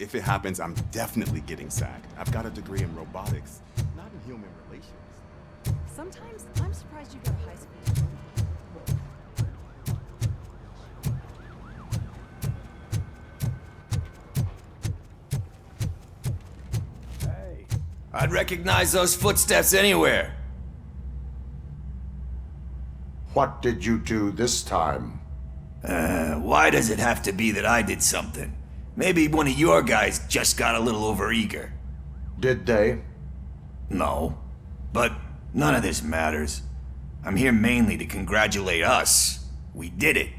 if it happens, I'm definitely getting sacked. I've got a degree in robotics, not in human relations. Sometimes I'm surprised you go to high school. I'd recognize those footsteps anywhere. What did you do this time? Why does it have to be that I did something? Maybe one of your guys just got a little overeager. Did they? No, but none of this matters. I'm here mainly to congratulate us. We did it.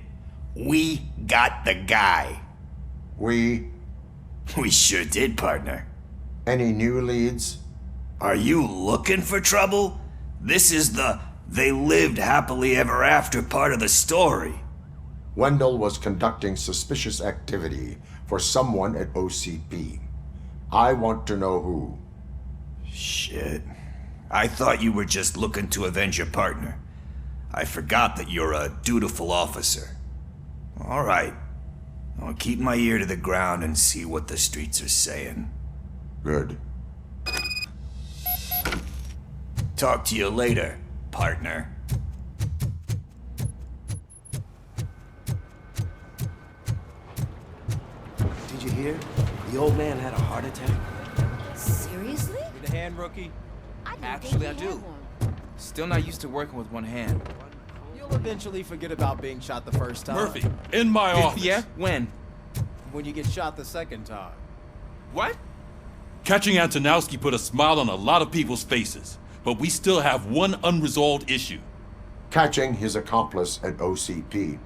We got the guy. We sure did, partner. Any new leads? Are you looking for trouble? This is the they lived happily ever after part of the story. Wendell was conducting suspicious activity for someone at OCP. I want to know who. Shit. I thought you were just looking to avenge your partner. I forgot that you're a dutiful officer. All right. I'll keep my ear to the ground and see what the streets are saying. Good. Talk to you later, partner. Did you hear? The old man had a heart attack. Seriously? Need a hand, rookie? Actually, I do. Still not used to working with one hand. You'll eventually forget about being shot the first time. Murphy, in my office. Yeah? When? When you get shot the second time. What? Catching Antonowski put a smile on a lot of people's faces, but we still have one unresolved issue. Catching his accomplice at OCP.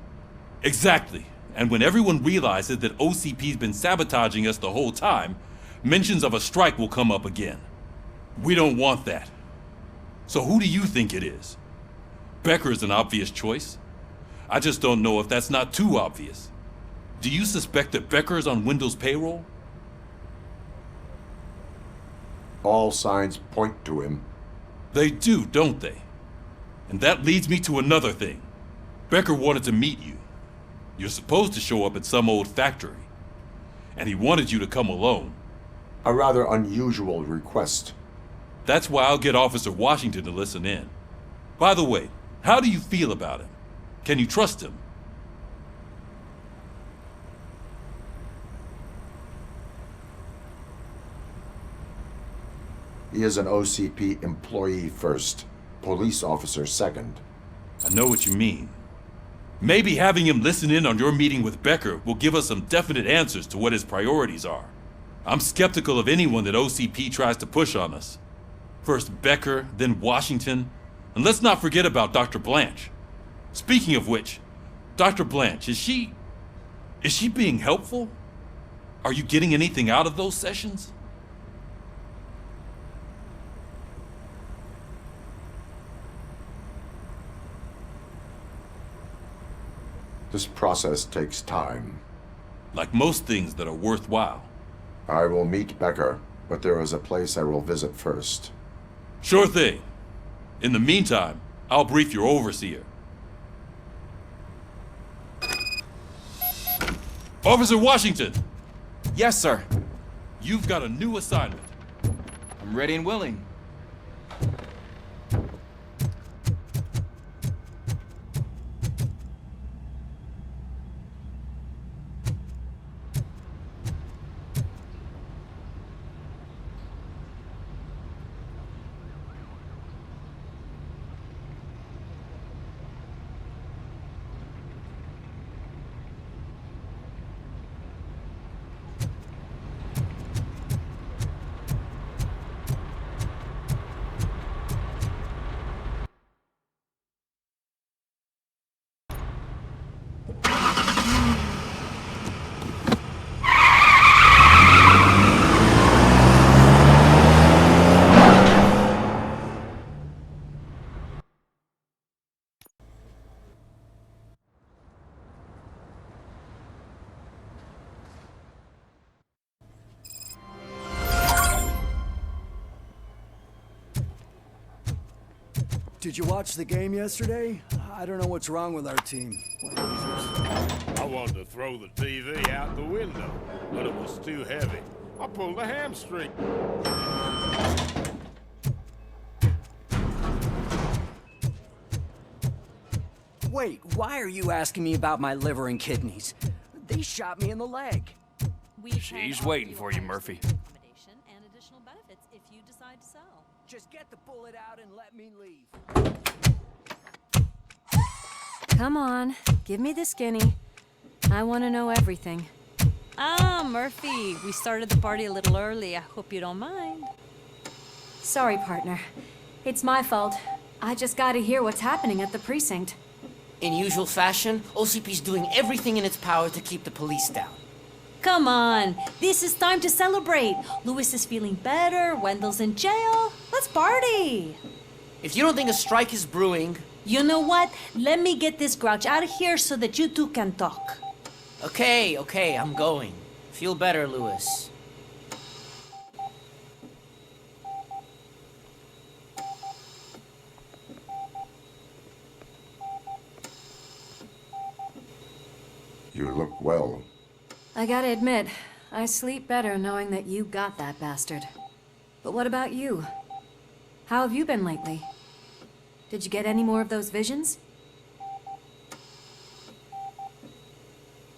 Exactly. And when everyone realizes that OCP's been sabotaging us the whole time, mentions of a strike will come up again. We don't want that. So who do you think it is? Becker is an obvious choice. I just don't know if that's not too obvious. Do you suspect that Becker is on Wendell's payroll? All signs point to him. They do, don't they? And that leads me to another thing. Becker wanted to meet you. You're supposed to show up at some old factory. And he wanted you to come alone. A rather unusual request. That's why I'll get Officer Washington to listen in. By the way, how do you feel about him? Can you trust him? He is an OCP employee first, police officer second. I know what you mean. Maybe having him listen in on your meeting with Becker will give us some definite answers to what his priorities are. I'm skeptical of anyone that OCP tries to push on us. First Becker, then Washington, and let's not forget about Dr. Blanche. Speaking of which, Dr. Blanche, is she being helpful? Are you getting anything out of those sessions? This process takes time. Like most things that are worthwhile. I will meet Becker, but there is a place I will visit first. Sure thing. In the meantime, I'll brief your overseer. Officer Washington! Yes, sir. You've got a new assignment. I'm ready and willing. Did you watch the game yesterday? I don't know what's wrong with our team. I wanted to throw the TV out the window, but it was too heavy. I pulled a hamstring. Wait, why are you asking me about my liver and kidneys? They shot me in the leg. She's waiting for you, Murphy. Accommodation and additional benefits if you decide to sell. Just get the bullet out and let me leave. Come on, give me the skinny. I want to know everything. Ah, Murphy, we started the party a little early. I hope you don't mind. Sorry, partner. It's my fault. I just gotta hear what's happening at the precinct. In usual fashion, OCP's doing everything in its power to keep the police down. Come on, this is time to celebrate. Louis is feeling better, Wendell's in jail. Let's party. If you don't think a strike is brewing... You know what? Let me get this grouch out of here so that you two can talk. Okay, I'm going. Feel better, Louis. You look well. I gotta admit, I sleep better knowing that you got that bastard. But what about you? How have you been lately? Did you get any more of those visions?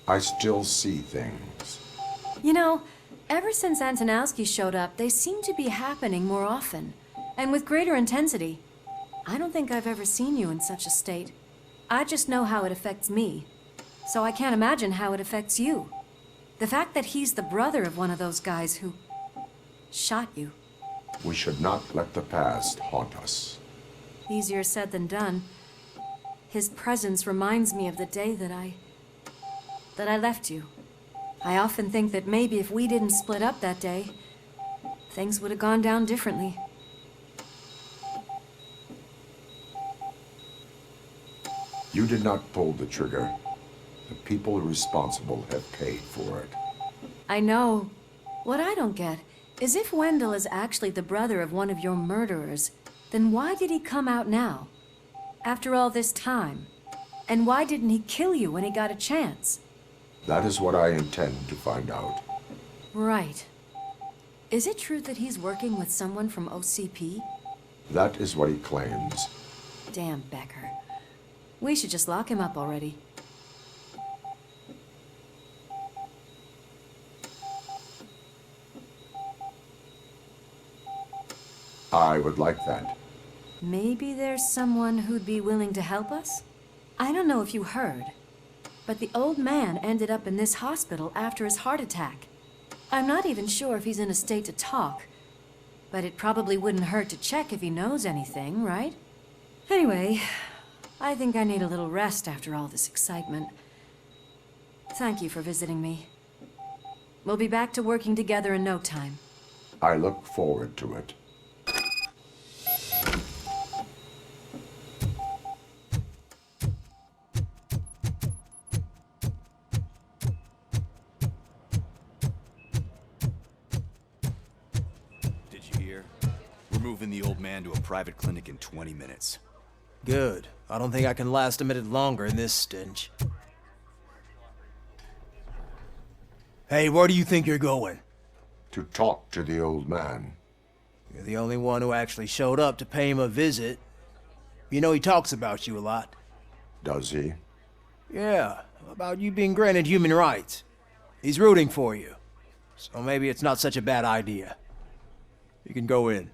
I still see things. You know, ever since Antonowski showed up, they seem to be happening more often, and with greater intensity. I don't think I've ever seen you in such a state. I just know how it affects me, so I can't imagine how it affects you. The fact that he's the brother of one of those guys who shot you. We should not let the past haunt us. Easier said than done. His presence reminds me of the day that I left you. I often think that maybe if we didn't split up that day, things would have gone down differently. You did not pull the trigger. The people responsible have paid for it. I know. What I don't get is if Wendell is actually the brother of one of your murderers, then why did he come out now? After all this time? And why didn't he kill you when he got a chance? That is what I intend to find out. Right. Is it true that he's working with someone from OCP? That is what he claims. Damn Becker. We should just lock him up already. I would like that. Maybe there's someone who'd be willing to help us? I don't know if you heard, but the old man ended up in this hospital after his heart attack. I'm not even sure if he's in a state to talk, but it probably wouldn't hurt to check if he knows anything, right? Anyway, I think I need a little rest after all this excitement. Thank you for visiting me. We'll be back to working together in no time. I look forward to it. Moving the old man to a private clinic in 20 minutes. Good. I don't think I can last a minute longer in this stench. Hey, where do you think you're going? To talk to the old man. You're the only one who actually showed up to pay him a visit. You know he talks about you a lot. Does he? Yeah, about you being granted human rights. He's rooting for you. So maybe it's not such a bad idea. You can go in.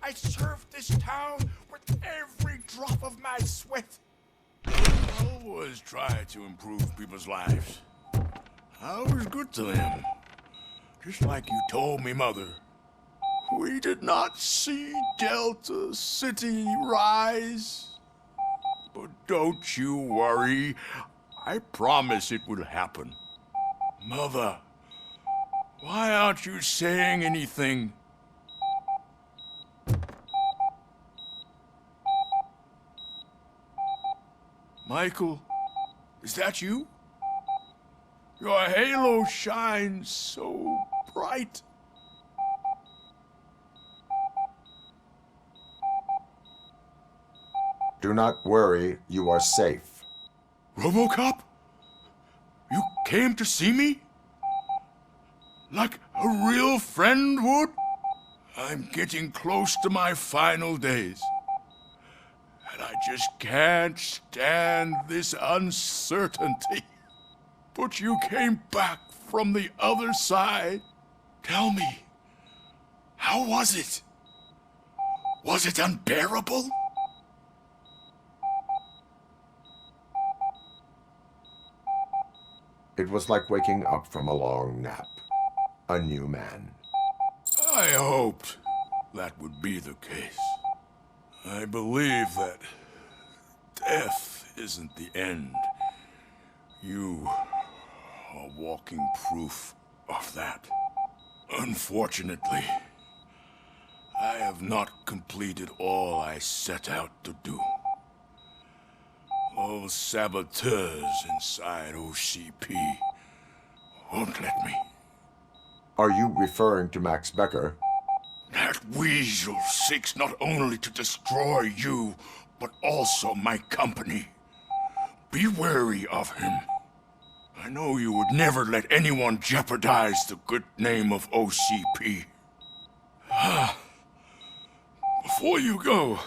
I served this town with every drop of my sweat. I always try to improve people's lives. I was good to them. Just like you told me, Mother. We did not see Delta City rise. But don't you worry. I promise it will happen. Mother, why aren't you saying anything? Michael, is that you? Your halo shines so bright. Do not worry, you are safe. RoboCop? You came to see me? Like a real friend would? I'm getting close to my final days. And I just can't stand this uncertainty. But you came back from the other side. Tell me, how was it? Was it unbearable? It was like waking up from a long nap. A new man. I hoped that would be the case. I believe that death isn't the end. You are walking proof of that. Unfortunately, I have not completed all I set out to do. Those saboteurs inside OCP won't let me. Are you referring to Max Becker? That weasel seeks not only to destroy you, but also my company. Be wary of him. I know you would never let anyone jeopardize the good name of OCP. Before you go,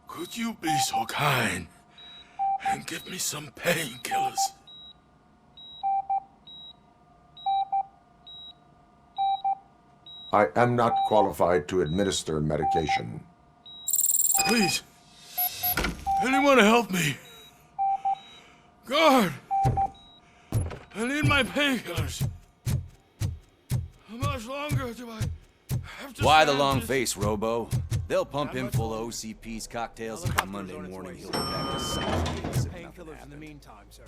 could you be so kind and give me some painkillers? I am not qualified to administer medication. Please, anyone help me? Guard! I need my painkillers. How much longer do I have to Why the stand long this? face, Robo? They'll pump him full of OCP's cocktails, and come Monday morning he'll be back to South. Painkillers in the meantime, sir.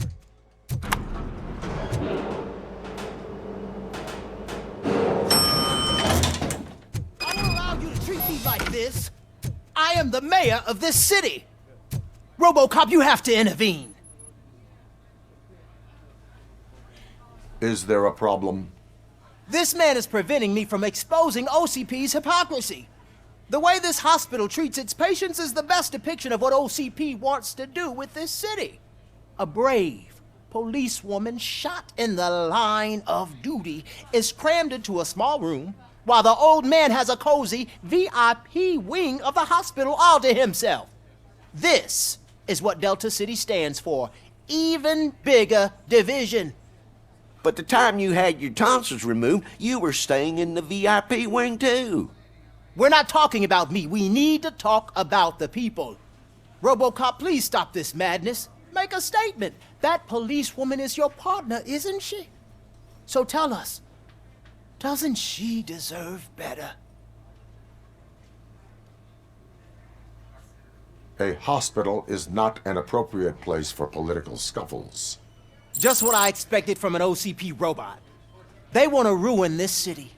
I don't allow you to treat me like this. I am the mayor of this city. RoboCop, you have to intervene. Is there a problem? This man is preventing me from exposing OCP's hypocrisy. The way this hospital treats its patients is the best depiction of what OCP wants to do with this city. A brave policewoman shot in the line of duty is crammed into a small room while the old man has a cozy VIP wing of the hospital all to himself. This is what Delta City stands for. Even bigger division. But the time you had your tonsils removed, you were staying in the VIP wing too. We're not talking about me. We need to talk about the people. RoboCop, please stop this madness. Make a statement. That policewoman is your partner, isn't she? So tell us, doesn't she deserve better? A hospital is not an appropriate place for political scuffles. Just what I expected from an OCP robot. They want to ruin this city.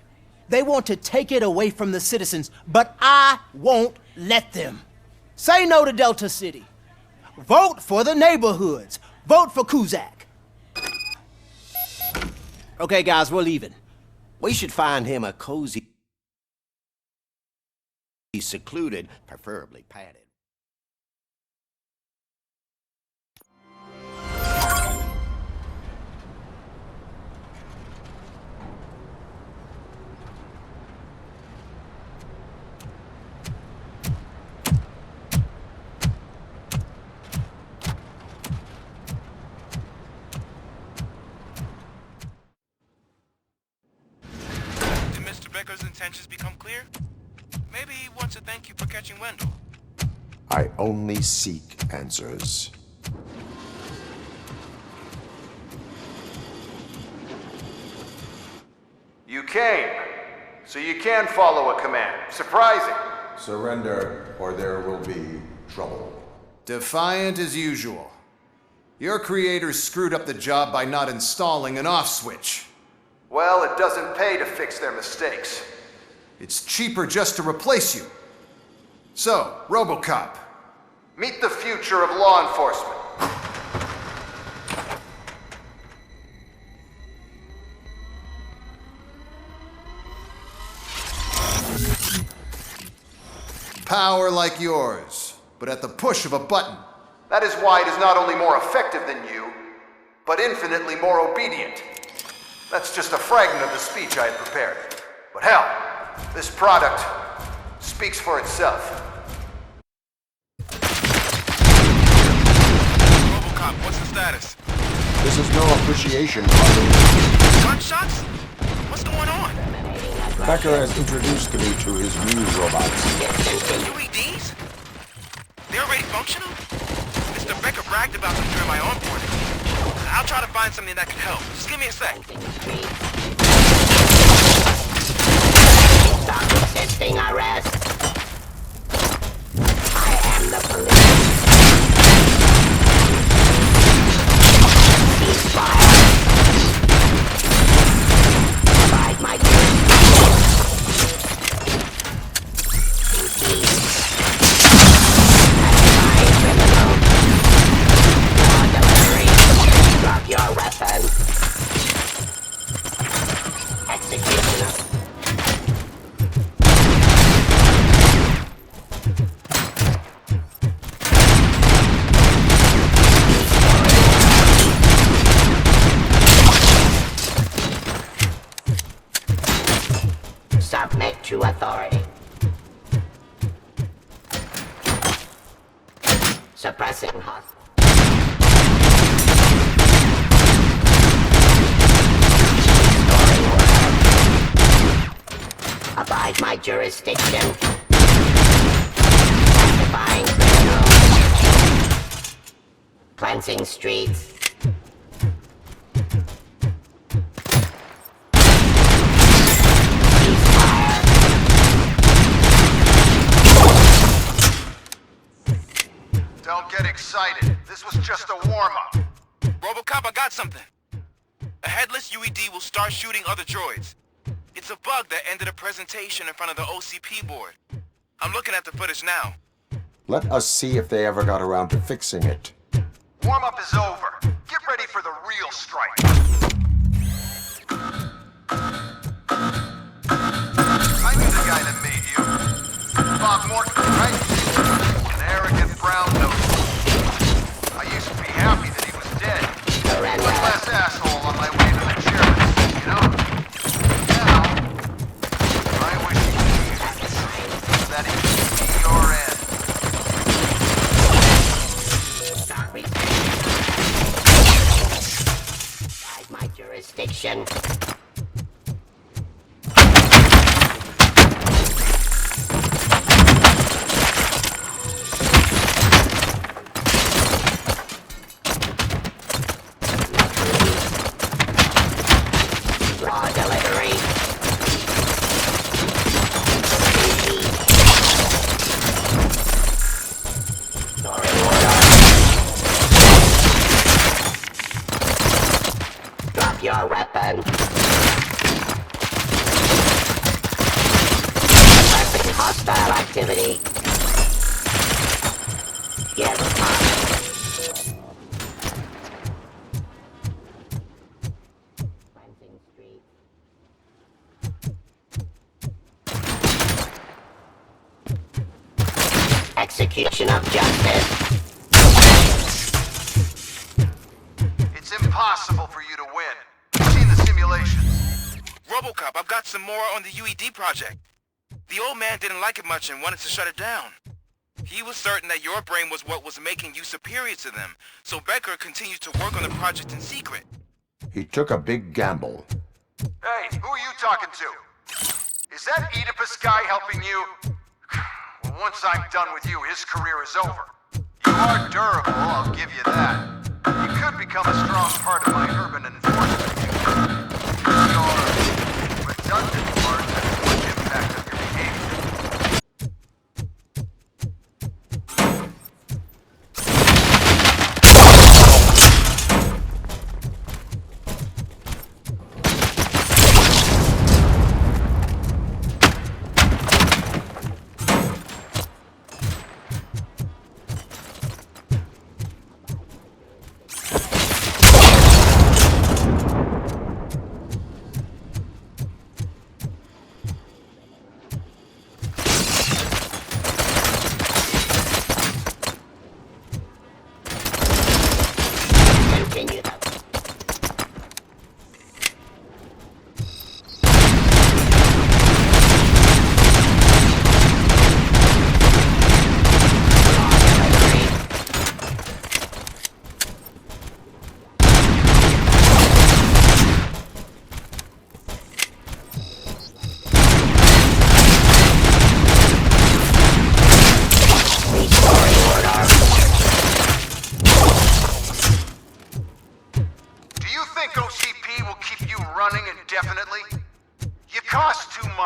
They want to take it away from the citizens, but I won't let them. Say no to Delta City. Vote for the neighborhoods. Vote for Kuzak. Okay, guys, we're leaving. We should find him a cozy, secluded, preferably padded. Becker's intentions become clear? Maybe he wants to thank you for catching Wendell. I only seek answers. You came, so you can follow a command. Surprising. Surrender, or there will be trouble. Defiant as usual. Your creators screwed up the job by not installing an off switch. Well, it doesn't pay to fix their mistakes. It's cheaper just to replace you. So, RoboCop. Meet the future of law enforcement. Power like yours. but at the push of a button. That is why it is not only more effective than you, but infinitely more obedient. That's just a fragment of the speech I had prepared. But hell, this product speaks for itself. RoboCop, what's the status? This is no appreciation party. Gunshots? What's going on? Becker has introduced me to his new robots. UEDs? They're already functional? Mr. Becker bragged about them during my onboarding. I'll try to find something that can help. Just give me a sec. Stop resisting arrest. I am the police. Ceasefire. Abide my Drop your weapon. Executioner. Submit to authority. Suppressing hostile. Abide my jurisdiction. Sanctifying criminals. Cleansing streets. Ceasefire. Don't get excited. This was just a warm-up. RoboCop, I got something. A headless UED will start shooting other droids. It's a bug that ended a presentation in front of the OCP board. I'm looking at the footage now. Let us see if they ever got around to fixing it. Warm-up is over. Get ready for the real strike. I knew the guy that made you. Bob Morton, right? An arrogant brown nose. I used to be happy that he was dead. One less asshole on my way to the charities, you know? Now, I wish that he could be your end. My jurisdiction. Raw delivery. Story order. Drop your weapon. Suppressing hostile activity. Yes, Cleansing street. Execution of justice. It's impossible for you to win. I've seen the simulations. RoboCop, I've got some more on the UED project. The old man didn't like it much and wanted to shut it down. He was certain that your brain was what was making you superior to them, so Becker continued to work on the project in secret. He took a big gamble. Hey, who are you talking to? Is that Oedipus guy helping you? Well, once I'm done with you, his career is over. You are durable, I'll give you that. You could become a strong part of my urban enforcement unit. Your redundant part has much impact on your behavior.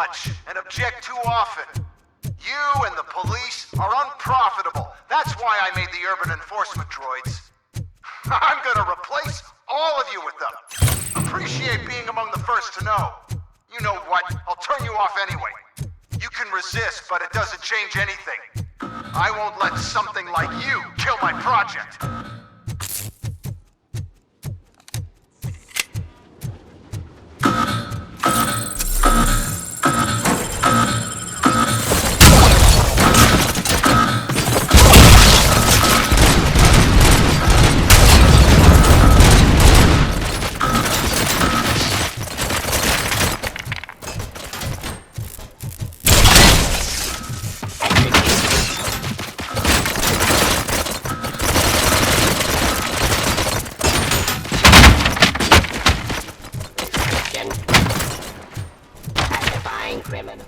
much and object too often. You and the police are unprofitable. That's why I made the urban enforcement droids. I'm gonna replace all of you with them. Appreciate being among the first to know. You know what? I'll turn you off anyway. You can resist, but it doesn't change anything. I won't let something like you kill my project. Criminal.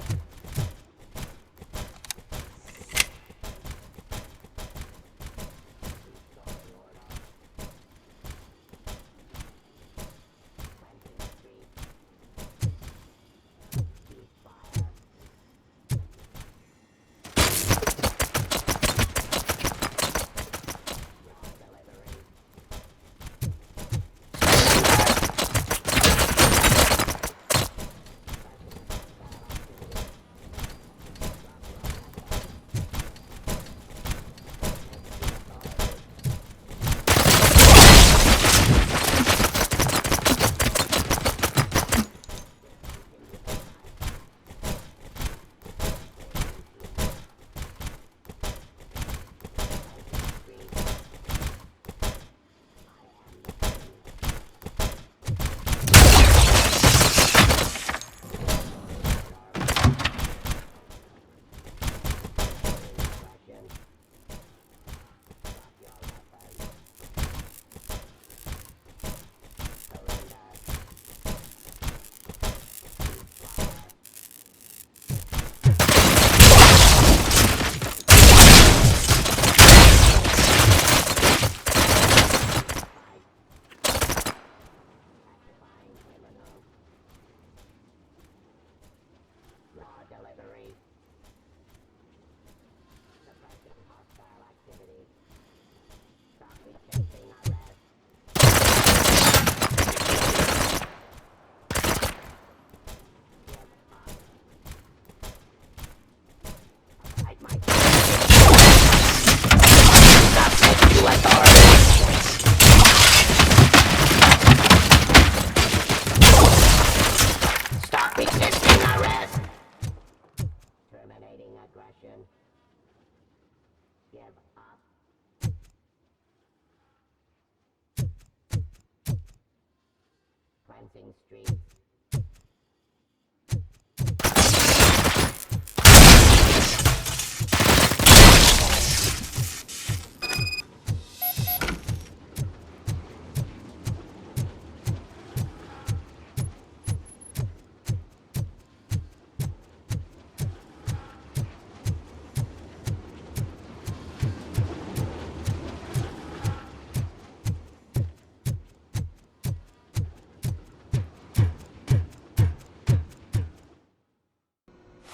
Cleansing streets.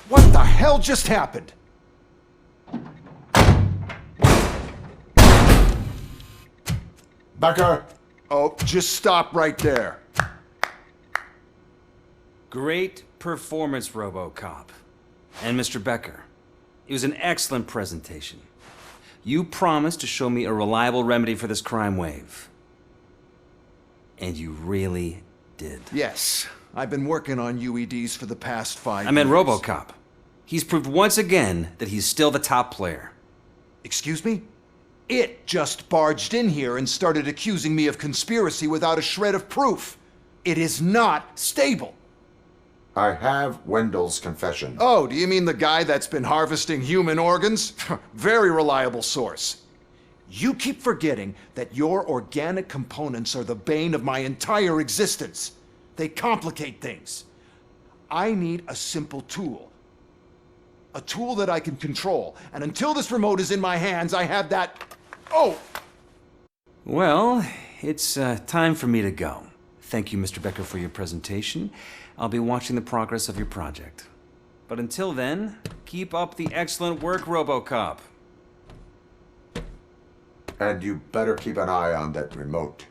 What the hell just happened? Becker! Oh, just stop right there. Great performance, RoboCop. And Mr. Becker, it was an excellent presentation. You promised to show me a reliable remedy for this crime wave. And you really did. Yes, I've been working on UEDs for the past 5 years. I meant RoboCop. He's proved once again that he's still the top player. Excuse me? It just barged in here and started accusing me of conspiracy without a shred of proof. It is not stable. I have Wendell's confession. Oh, do you mean the guy that's been harvesting human organs? Very reliable source. You keep forgetting that your organic components are the bane of my entire existence. They complicate things. I need a simple tool. A tool that I can control. And until this remote is in my hands, I have that... Oh! Well, it's time for me to go. Thank you, Mr. Becker, for your presentation. I'll be watching the progress of your project. But until then, keep up the excellent work, RoboCop. And you better keep an eye on that remote.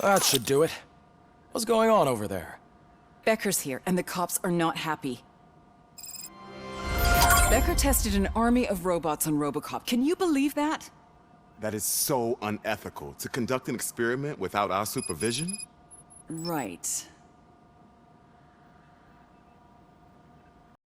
That should do it. What's going on over there? Becker's here, and the cops are not happy. Becker tested an army of robots on RoboCop. Can you believe that? That is so unethical. To conduct an experiment without our supervision? Right.